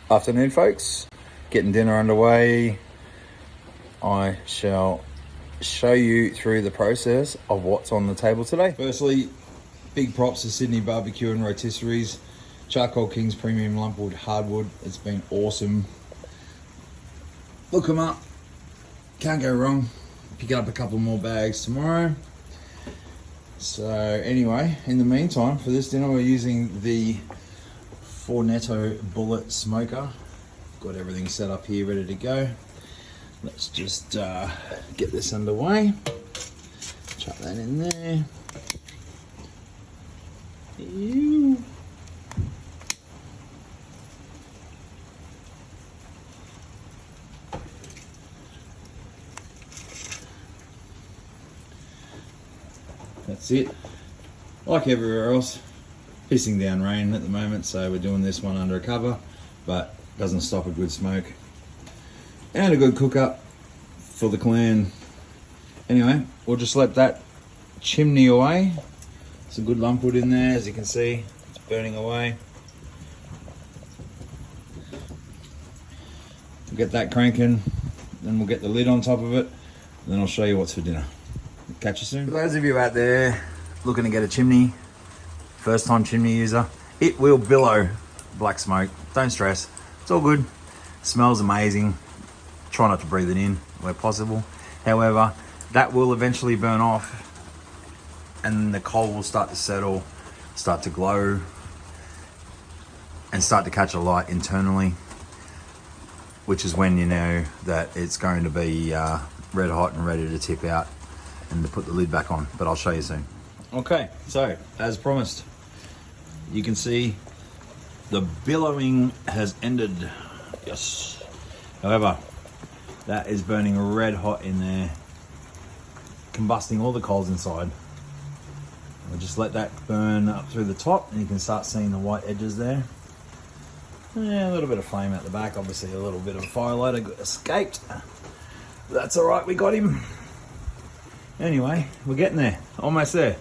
Afternoon, folks. Getting dinner underway. I shall show you through the process of what's on the table today. Firstly, big props to Sydney Barbecue and Rotisseries. Charcoal Kings Premium Lumpwood Hardwood. It's been awesome. Look them up. Can't go wrong. Pick up a couple more bags tomorrow. So anyway, in the meantime, for this dinner we're using the Fornetto Bullet Smoker. Got everything set up here, ready to go. Let's just get this underway. Chuck that in there. Ew. That's it. Like everywhere else, pissing down rain at the moment, so we're doing this one under a cover, but doesn't stop a good smoke and a good cook up for the clan. Anyway, we'll just let that chimney away. It's a good lumpwood in there, as you can see, it's burning away. We'll get that cranking, then we'll get the lid on top of it, and then I'll show you what's for dinner. Catch you soon. For those of you out there looking to get a chimney, first time chimney user, it will billow black smoke. Don't stress, it's all good. Smells amazing. Try not to breathe it in where possible. However, that will eventually burn off and the coal will start to settle, start to glow and start to catch a light internally, which is when you know that it's going to be red hot and ready to tip out and to put the lid back on, but I'll show you soon. Okay, so as promised, you can see the billowing has ended. Yes. However, that is burning red hot in there, combusting all the coals inside. We'll just let that burn up through the top and you can start seeing the white edges there. Yeah, a little bit of flame at the back, obviously a little bit of a firelighter escaped. That's all right, we got him. Anyway, we're getting there, almost there.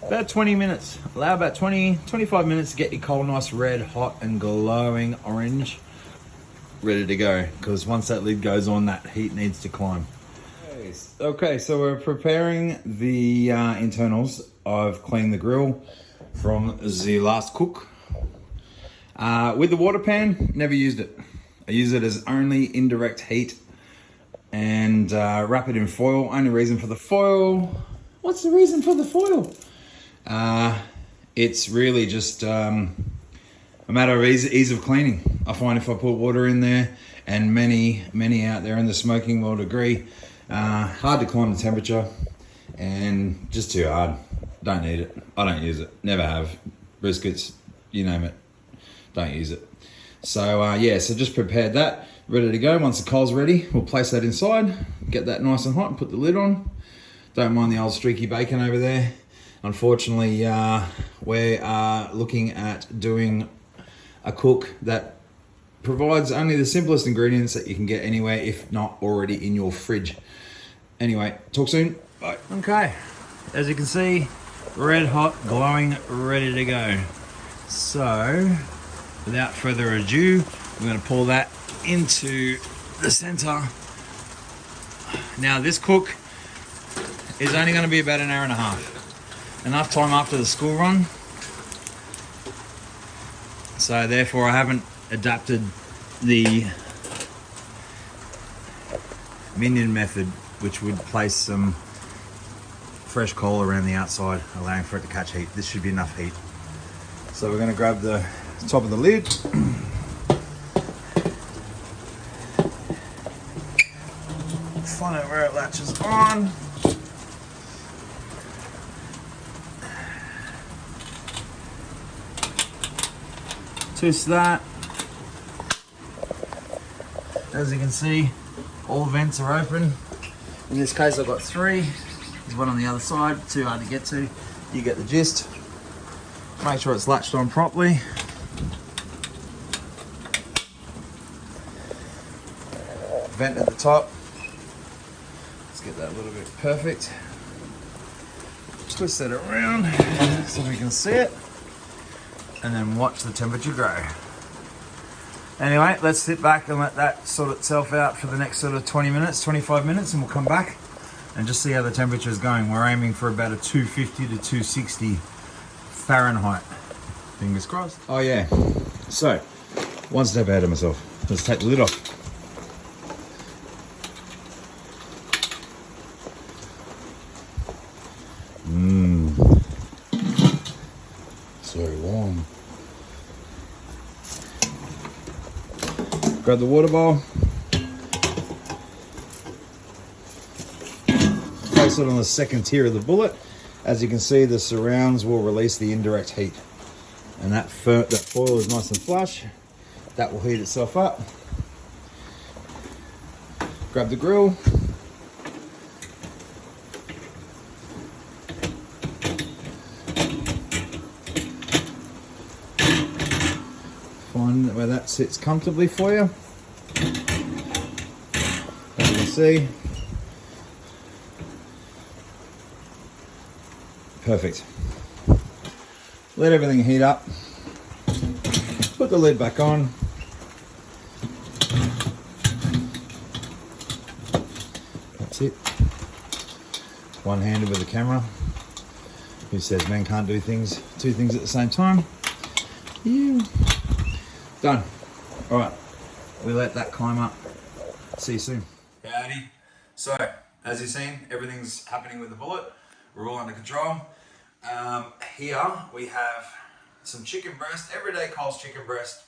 About 20 minutes, allow about 25 minutes to get your coal nice red, hot and glowing orange, ready to go, because once that lid goes on, that heat needs to climb. Okay, so we're preparing the internals. I've cleaned the grill from the last cook. With the water pan, never used it. I use it as only indirect heat and wrap it in foil. Only reason for the foil, what's the reason for the foil? It's really just a matter of ease of cleaning. I find if I put water in there, and many out there in the smoking world agree, hard to climb the temperature and just too hard. Don't need it. I don't use it. Never have. Briskets, you name it. Don't use it. So yeah, so just prepared that, ready to go. Once the coal's ready, we'll place that inside, get that nice and hot and put the lid on. Don't mind the old streaky bacon over there. Unfortunately, we are looking at doing a cook that provides only the simplest ingredients that you can get anywhere, if not already in your fridge. Anyway, talk soon. Bye. Okay, as you can see, red hot, glowing, ready to go. So, without further ado, we're going to pour that into the center. Now this cook is only going to be about an hour and a half. Enough time after the school run. So therefore I haven't adapted the minion method, which would place some fresh coal around the outside, allowing for it to catch heat. This should be enough heat. So we're going to grab the top of the lid. Find out where it latches on. Twist that. As you can see, all vents are open. In this case I've got 3. There's one on the other side, too hard to get to. You get the gist. Make sure it's latched on properly. Vent at the top. Let's get that a little bit perfect. Twist it around so we can see it. And then watch the temperature grow. Anyway, let's sit back and let that sort itself out for the next sort of 20 minutes, 25 minutes, and we'll come back and just see how the temperature is going. We're aiming for about a 250 to 260 Fahrenheit. Fingers crossed. Oh yeah, so one step ahead of myself. Let's take the lid off. So warm. Grab the water bowl. Place it on the second tier of the bullet. As you can see, the surrounds will release the indirect heat. And that foil is nice and flush. That will heat itself up. Grab the grill. Find where that sits comfortably for you. As you can see. Perfect. Let everything heat up. Put the lid back on. That's it. One-handed with the camera. Who says men can't do two things at the same time? Yeah. Done. All right. We let that climb up. See you soon. Howdy. So, as you've seen, everything's happening with the bullet. We're all under control. Here we have some chicken breast, everyday Coles chicken breast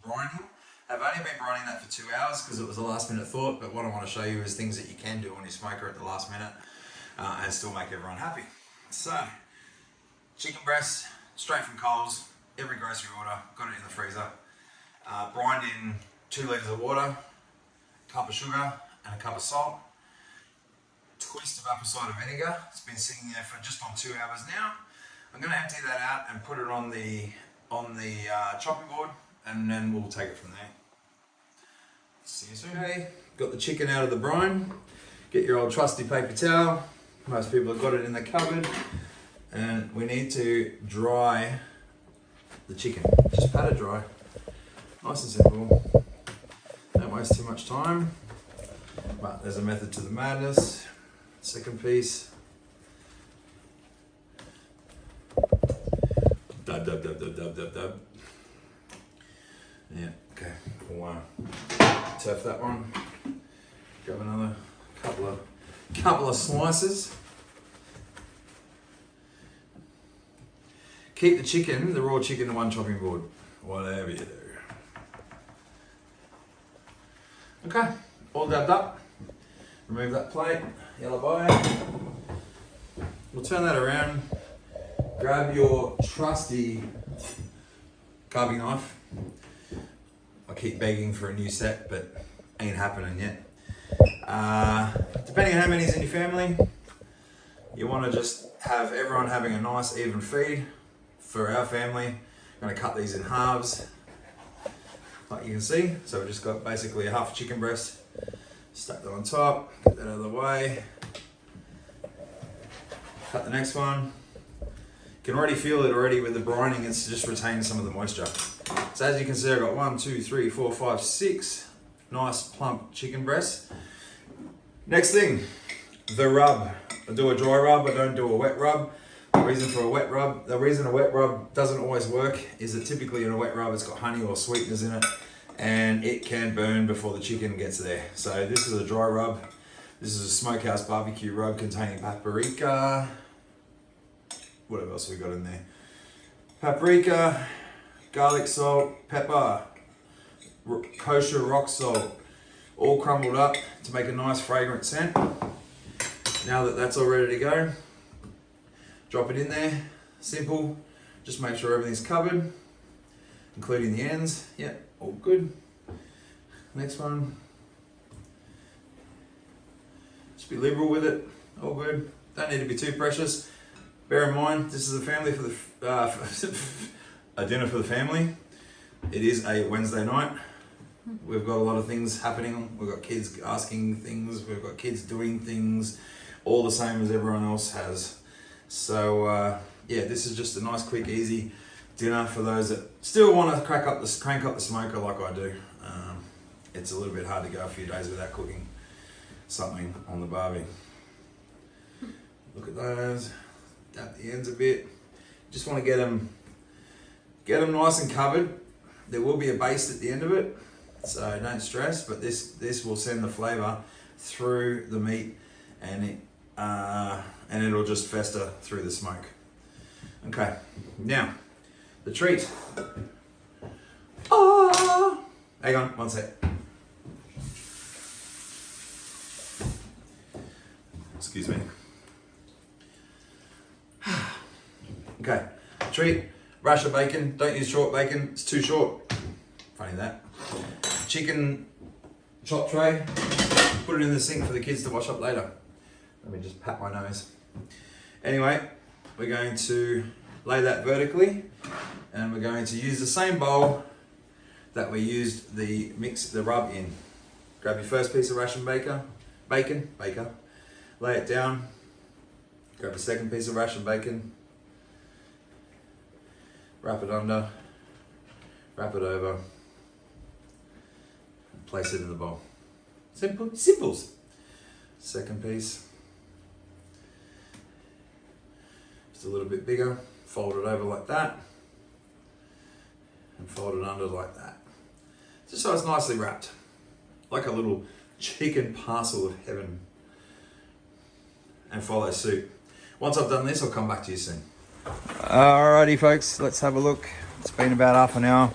brining. I've only been brining that for 2 hours because it was a last minute thought, but what I want to show you is things that you can do on your smoker at the last minute and still make everyone happy. So, chicken breast, straight from Coles, every grocery order, got it in the freezer. Brined in 2 litres of water, cup of sugar and a cup of salt. Twist of apple cider vinegar. It's been sitting there for just on 2 hours now. I'm going to empty that out and put it on the chopping board, and then we'll take it from there. See you soon. Okay, got the chicken out of the brine. Get your old trusty paper towel. Most people have got it in the cupboard, and we need to dry the chicken. Just pat it dry. Nice and simple. Don't waste too much time. But there's a method to the madness. Second piece. Dub, dub, dub, dub, dub, dub, dub. Yeah, okay. We'll turf that one. Grab another couple of slices. Keep the chicken, the raw chicken, to one chopping board. Whatever you do. Okay, all dabbed up. Remove that plate, yellow bye. We'll turn that around. Grab your trusty carving knife. I keep begging for a new set, but ain't happening yet. Depending on how many's in your family, you want to just have everyone having a nice even feed. For our family, I'm going to cut these in halves, like you can see. So we've just got basically a half chicken breast. Stack that on top, get that out of the way. Cut the next one. You can already feel it already with the brining, it's just retained some of the moisture. So as you can see, I've got 1, 2, 3, 4, 5, 6 nice plump chicken breasts. Next thing, the rub. I do a dry rub, I don't do a wet rub. The reason a wet rub doesn't always work is that typically in a wet rub it's got honey or sweeteners in it, and it can burn before the chicken gets there. So this is a dry rub. This is a smokehouse barbecue rub containing paprika. What else have we got in there? Paprika, garlic salt, pepper, kosher rock salt, all crumbled up to make a nice fragrant scent. Now that that's all ready to go, drop it in there. Simple. Just make sure everything's covered, including the ends. Yep, all good. Next one. Just be liberal with it. All good. Don't need to be too precious. Bear in mind, this is a family for the a dinner for the family. It is a Wednesday night. We've got a lot of things happening. We've got kids asking things. We've got kids doing things, all the same as everyone else has. So yeah, this is just a nice, quick, easy dinner for those that still want to crank up the smoker like I do. It's a little bit hard to go a few days without cooking something on the barbie. Look at those. Dab the ends a bit. Just want to get them nice and covered. There will be a baste at the end of it, so don't stress. But this will send the flavour through the meat, and it'll just fester through the smoke. Okay, now the treat. Oh, hang on, one sec. Excuse me. Okay, treat. Rasher bacon. Don't use short bacon. It's too short. Funny that. Chicken chop tray. Put it in the sink for the kids to wash up later. Let me just pat my nose. Anyway, we're going to lay that vertically, and we're going to use the same bowl that we used the rub in. Grab your first piece of ration bacon. Lay it down. Grab a second piece of ration bacon. Wrap it under. Wrap it over. Place it in the bowl. Simples. Second piece. Just a little bit bigger. Fold it over like that. And fold it under like that. Just so it's nicely wrapped. Like a little chicken parcel of heaven. And follow suit. Once I've done this, I'll come back to you soon. Alrighty folks, let's have a look. It's been about half an hour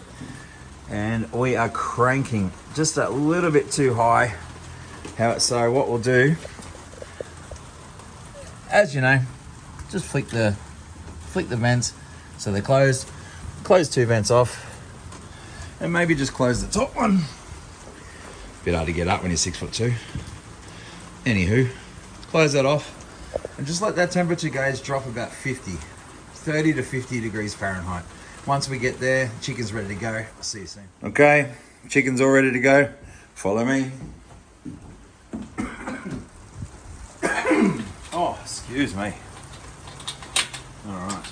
and we are cranking just a little bit too high. So what we'll do, as you know, just flick the vents so they're closed. Close two vents off and maybe just close the top one. Bit hard to get up when you're 6'2". Anywho, close that off. And just let that temperature gauge drop about 30 to 50 degrees Fahrenheit. Once we get there, chicken's ready to go. I'll see you soon. Okay, chicken's all ready to go. Follow me. Oh, excuse me. All right.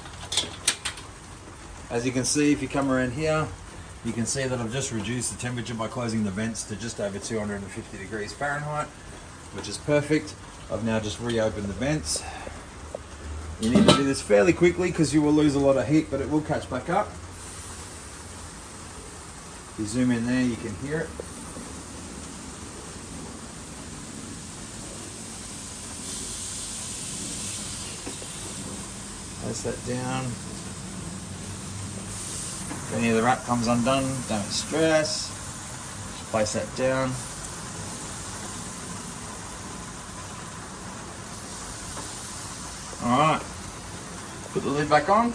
As you can see, if you come around here, you can see that I've just reduced the temperature by closing the vents to just over 250 degrees Fahrenheit, which is perfect. I've now just reopened the vents. You need to do this fairly quickly because you will lose a lot of heat, but it will catch back up. If you zoom in there, you can hear it. Place that down. If any of the wrap comes undone, don't stress. Just place that down. Alright, put the lid back on.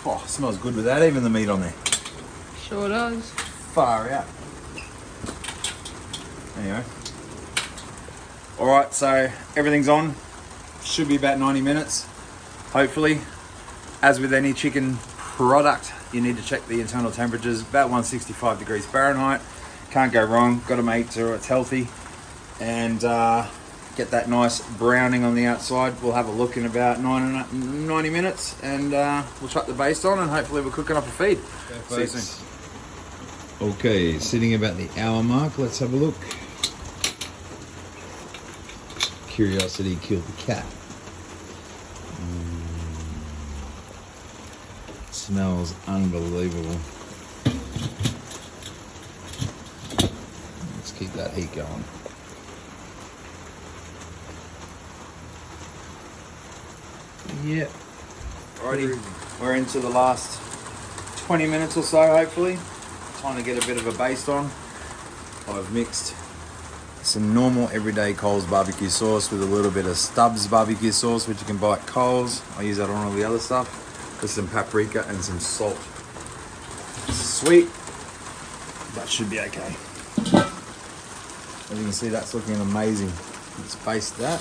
Oh, smells good without even the meat on there. Sure does. Far out. Anyway. Alright, so everything's on. Should be about 90 minutes, hopefully. As with any chicken product, you need to check the internal temperatures, about 165 degrees Fahrenheit. Can't go wrong, got to make sure it's healthy. And get that nice browning on the outside. We'll have a look in about 90 minutes, and we'll chuck the baste on, and hopefully we're cooking up a feed. See you soon. Okay, sitting about the hour mark. Let's have a look. Curiosity killed the cat. Smells unbelievable. Let's keep that heat going. Yep. Alrighty, we're into the last 20 minutes or so, hopefully. Time to get a bit of a baste on. I've mixed some normal everyday Coles barbecue sauce with a little bit of Stubbs barbecue sauce, which you can buy at Coles. I use that on all the other stuff. With some paprika and some salt. Sweet. That should be okay. As you can see, that's looking amazing. Let's baste that.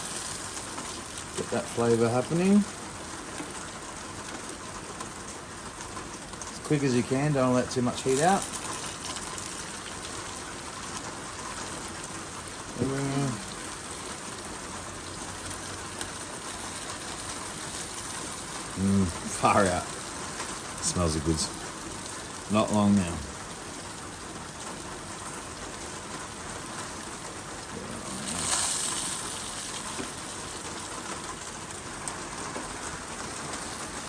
Get that flavour happening. As quick as you can, don't let too much heat out. Far out. Smells of goods. Not long now.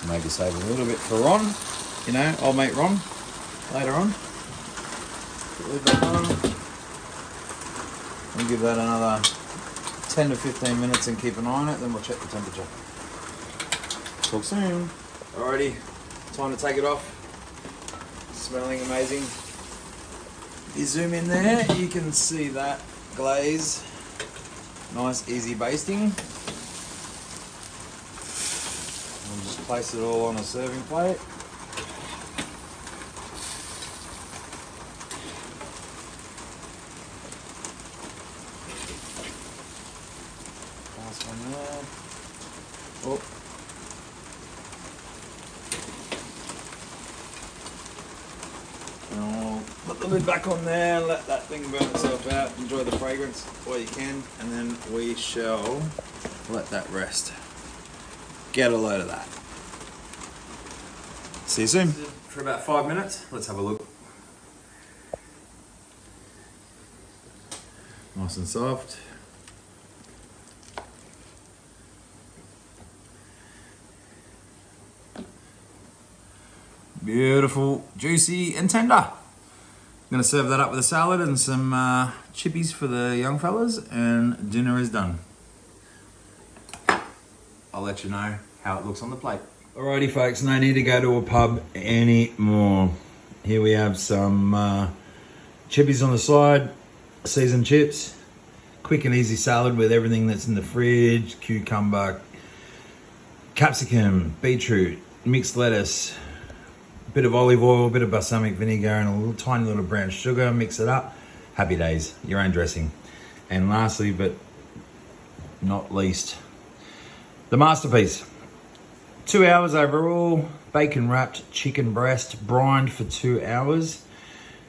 Maybe save a little bit for Ron. You know, old mate Ron. Later on. Leave that on. We'll give that another 10 to 15 minutes and keep an eye on it, then we'll check the temperature. Talk soon. Alrighty, time to take it off. Smelling amazing. If you zoom in there, you can see that glaze. Nice, easy basting. We'll just place it all on a serving plate. Last one there. Oh. Put the lid back on there, let that thing burn itself out, enjoy the fragrance while you can, and then we shall let that rest. Get a load of that. See you soon. For about 5 minutes, let's have a look. Nice and soft. Beautiful, juicy and tender. I'm gonna serve that up with a salad and some chippies for the young fellas, and dinner is done. I'll let you know how it looks on the plate. Alrighty folks, no need to go to a pub anymore. Here we have some chippies on the side, seasoned chips, quick and easy salad with everything that's in the fridge, cucumber, capsicum, beetroot, mixed lettuce, bit of olive oil, a bit of balsamic vinegar, and a little tiny little brown sugar. Mix it up. Happy days. Your own dressing. And lastly, but not least, the masterpiece. 2 hours overall. Bacon wrapped chicken breast, brined for 2 hours.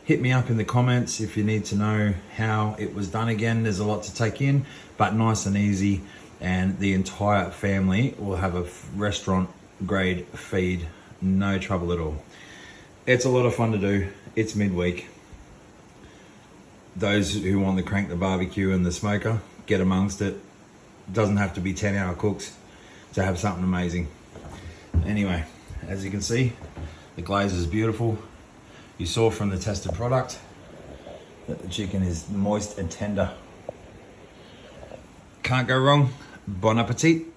Hit me up in the comments if you need to know how it was done again. There's a lot to take in, but nice and easy. And the entire family will have a restaurant grade feed. No trouble at all. It's a lot of fun to do. It's midweek. Those who want to crank the barbecue and the smoker, get amongst it. Doesn't have to be 10-hour cooks to have something amazing. Anyway, as you can see, the glaze is beautiful. You saw from the tested product that the chicken is moist and tender. Can't go wrong. Bon appetit.